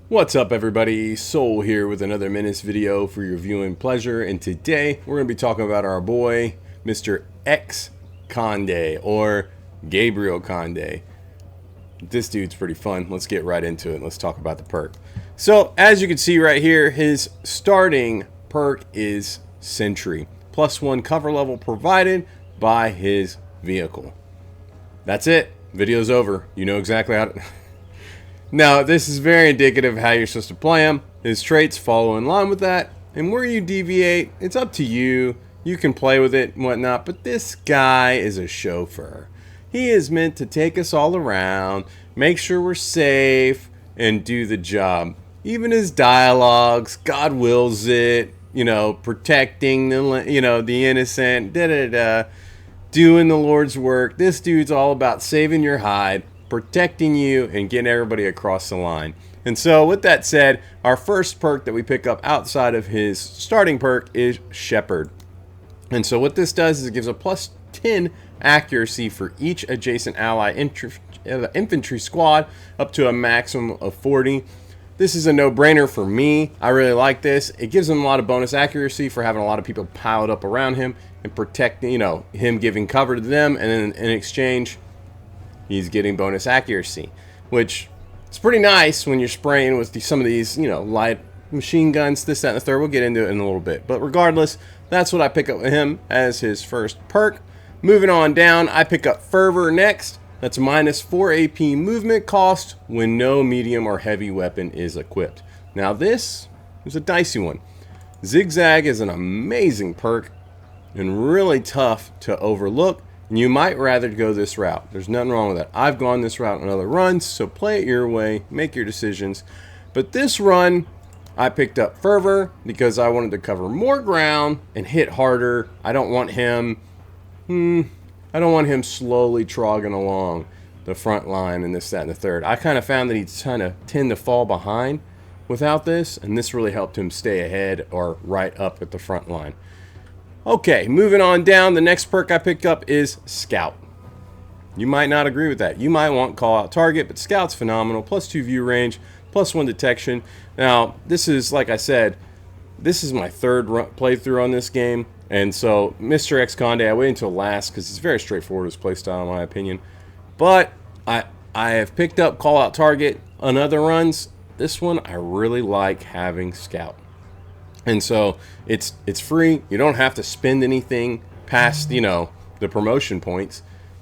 What's up everybody, Soul here with another Menace video for your viewing pleasure, and today we're going to be talking about our boy Mr. Exconde, or Gabriel Conde. This dude's pretty fun. Let's get right into it and let's talk about the perk. So as you can see right here, his starting perk is Sentry, +1 cover level provided by his vehicle. That's it. Video's over. You know exactly how to... Now, this is very indicative of how you're supposed to play him. His traits follow in line with that, and where you deviate, it's up to you. You can play with it and whatnot, but this guy is a chauffeur. He is meant to take us all around, make sure we're safe, and do the job. Even his dialogues, God wills it, protecting the, the innocent, doing the Lord's work. This dude's all about saving your hide, protecting you, and getting everybody across the line. And so with that said, our first perk that we pick up outside of his starting perk is Shepherd. And so what this does is it gives a +10 accuracy for each adjacent ally infantry squad up to a maximum of 40. This is a no-brainer for me. I really like this. It gives him a lot of bonus accuracy for having a lot of people piled up around him and protecting, him giving cover to them, and then in exchange he's getting bonus accuracy, which is pretty nice when you're spraying with some of these, light machine guns, this, that, and the third. We'll get into it in a little bit. But regardless, that's what I pick up with him as his first perk. Moving on down, I pick up Fervor next. That's -4 AP movement cost when no medium or heavy weapon is equipped. Now this is a dicey one. Zigzag is an amazing perk and really tough to overlook. And you might rather go this route. There's nothing wrong with that. I've gone this route on other runs, so play it your way, make your decisions. But this run, I picked up Fervor because I wanted to cover more ground and hit harder. I don't want him slowly trogging along the front line and this, that, and the third. I kind of found that he'd kind of tend to fall behind without this, and this really helped him stay ahead or right up at the front line. Okay, moving on down, the next perk I picked up is Scout. You might not agree with that. You might want Call Out Target, but Scout's phenomenal. +2 view range, +1 detection. Now, this is, like I said, this is my third playthrough on this game. And so, Mr. Exconde, I waited until last because it's very straightforward as playstyle in my opinion. But I have picked up Call Out Target on other runs. This one, I really like having Scout. And so it's free. You don't have to spend anything past, the promotion points.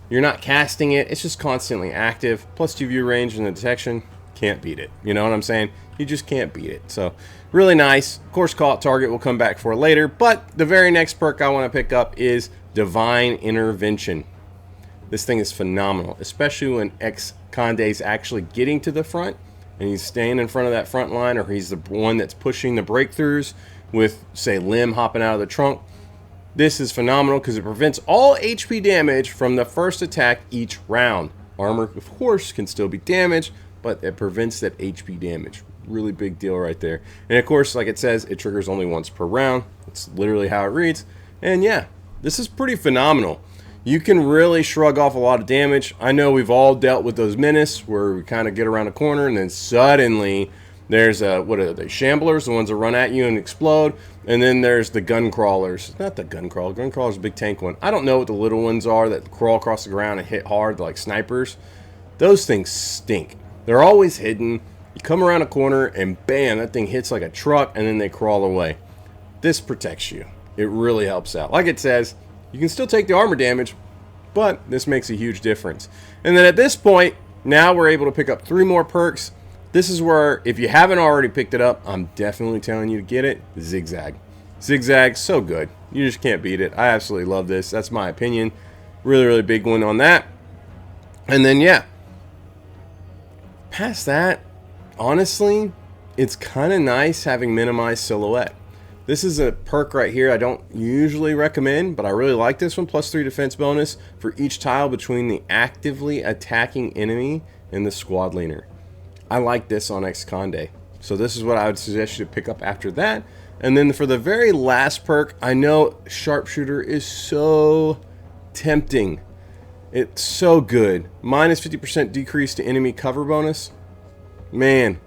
You're not casting it. It's just constantly active. +2 view range and the detection. Can't beat it. You know what I'm saying? You just can't beat it. So really nice. Of course, Call Out Target we'll come back for later. But the very next perk I want to pick up is Divine Intervention. This thing is phenomenal, especially when Exconde's actually getting to the front and he's staying in front of that front line, or he's the one that's pushing the breakthroughs with, say, Limb hopping out of the trunk. This is phenomenal because it prevents all HP damage from the first attack each round. Armor, of course, can still be damaged, but it prevents that HP damage. Really big deal right there. And of course, like it says, it triggers only once per round. It's literally how it reads. And yeah, this is pretty phenomenal. You can really shrug off a lot of damage. I know we've all dealt with those Menace where we kind of get around a corner and then suddenly there's what are they, Shamblers, the ones that run at you and explode, and then there's the gun crawlers. Not the gun crawler. Gun crawler's a big tank one. I don't know what the little ones are that crawl across the ground and hit hard like snipers. Those things stink. They're always hidden. You come around a corner and bam, that thing hits like a truck and then they crawl away. This protects you. It really helps out. Like it says, you can still take the armor damage, but this makes a huge difference. And then at this point, now we're able to pick up 3 more perks. This is where, if you haven't already picked it up, I'm definitely telling you to get it. Zigzag. Zigzag, so good. You just can't beat it. I absolutely love this. That's my opinion. Really, really big one on that. And then, yeah. Past that, honestly, it's kind of nice having minimized silhouette. This is a perk right here I don't usually recommend, but I really like this one. +3 defense bonus for each tile between the actively attacking enemy and the squad leader. I like this on Exconde. So this is what I would suggest you to pick up after that. And then for the very last perk, I know Sharpshooter is so tempting. It's so good. -50% decrease to enemy cover bonus. Man,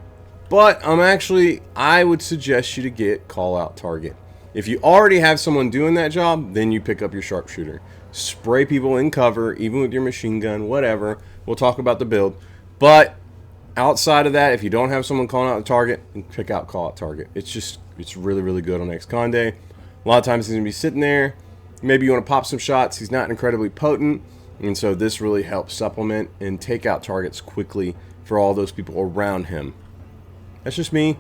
But I would suggest you to get call out target. If you already have someone doing that job, then you pick up your sharpshooter. Spray people in cover, even with your machine gun, whatever. We'll talk about the build. But outside of that, if you don't have someone calling out the target, pick out call out target. It's really, really good on Exconde. A lot of times he's going to be sitting there. Maybe you want to pop some shots. He's not incredibly potent. And so this really helps supplement and take out targets quickly for all those people around him. That's just me.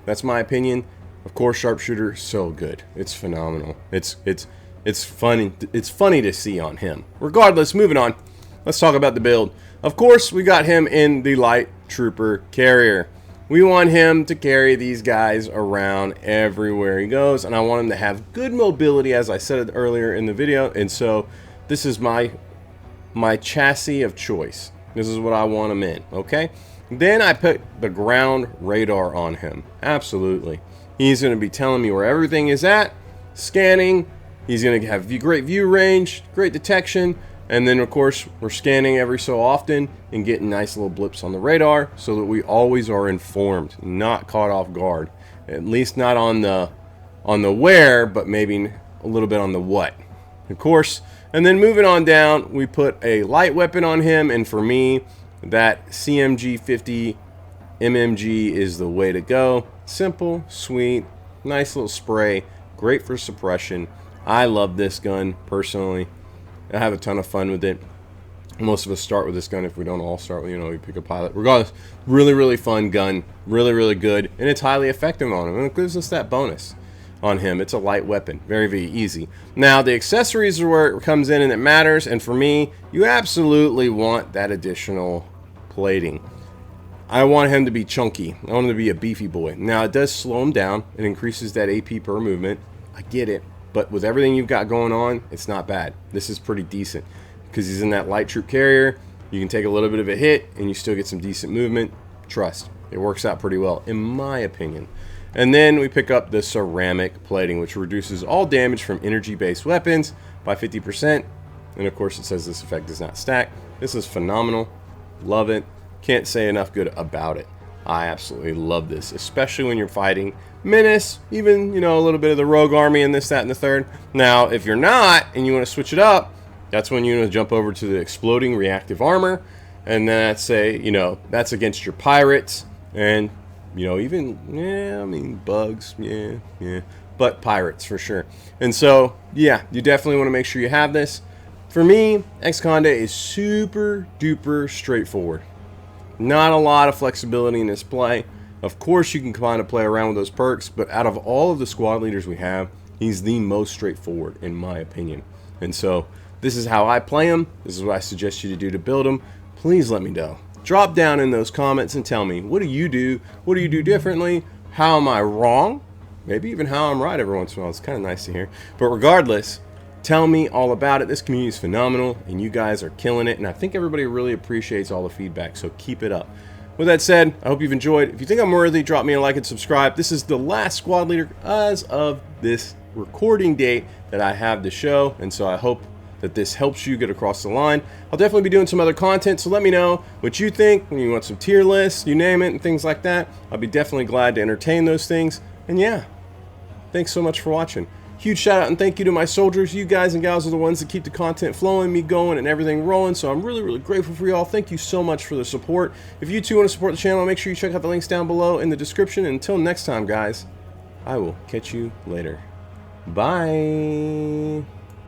That's my opinion. Of course, sharpshooter, so good. It's phenomenal. It's funny. It's funny to see on him. Regardless, moving on. Let's talk about the build. Of course, we got him in the light trooper carrier. We want him to carry these guys around everywhere he goes, and I want him to have good mobility, as I said earlier in the video. And so, this is my chassis of choice. This is what I want him in. Okay. Then I put the ground radar on him. Absolutely. He's going to be telling me where everything is at, scanning. He's going to have great view range, great detection, and then of course we're scanning every so often and getting nice little blips on the radar so that we always are informed, not caught off guard. At least not on the where, but maybe a little bit on the what. Of course. And then moving on down, we put a light weapon on him, and for me, that CMG 50 MMG is the way to go. Simple, sweet, nice little spray, great for suppression. I love this gun personally. I have a ton of fun with it. Most of us start with this gun. If we don't all start with, we pick a pilot. Regardless, really, really fun gun, really, really good, and it's highly effective on him, and it gives us that bonus on him. It's a light weapon, very, very easy. Now the accessories are where it comes in and it matters, and for me, you absolutely want that additional plating. I want him to be chunky. I want him to be a beefy boy. Now it does slow him down. It increases that AP per movement. I get it, but with everything you've got going on, it's not bad. This is pretty decent because he's in that light troop carrier. You can take a little bit of a hit and you still get some decent movement. Trust, it works out pretty well in my opinion. And then we pick up the ceramic plating, which reduces all damage from energy-based weapons by 50%. And of course, it says this effect does not stack. This is phenomenal. Love it. Can't say enough good about it. I absolutely love this, especially when you're fighting Menace, even, a little bit of the Rogue Army and this, that, and the third. Now, if you're not, and you want to switch it up, that's when you want to jump over to the exploding reactive armor. And then that's that's against your pirates and even bugs, but pirates for sure. And so, yeah, you definitely want to make sure you have this. For me, Exconde is super duper straightforward. Not a lot of flexibility in this play. Of course, you can kind of play around with those perks, but out of all of the squad leaders we have, he's the most straightforward in my opinion. And so, this is how I play him. This is what I suggest you to do to build him. Please let me know. Drop down in those comments and tell me, what do you do? What do you do differently? How am I wrong? Maybe even how I'm right every once in a while. It's kind of nice to hear. But regardless, tell me all about it. This community is phenomenal, and you guys are killing it. And I think everybody really appreciates all the feedback, so keep it up. With that said, I hope you've enjoyed. If you think I'm worthy, drop me a like and subscribe. This is the last squad leader as of this recording date that I have the show, and so I hope that this helps you get across the line. I'll definitely be doing some other content, so let me know what you think. When you want some tier lists, you name it, and things like that, I'll be definitely glad to entertain those things. And yeah, thanks so much for watching. Huge shout out and thank you to my soldiers. You guys and gals are the ones that keep the content flowing, me going, and everything rolling, so I'm really, really grateful for y'all. Thank you so much for the support. If you too want to support the channel, make sure you check out the links down below in the description. And until next time, guys, I will catch you later. Bye.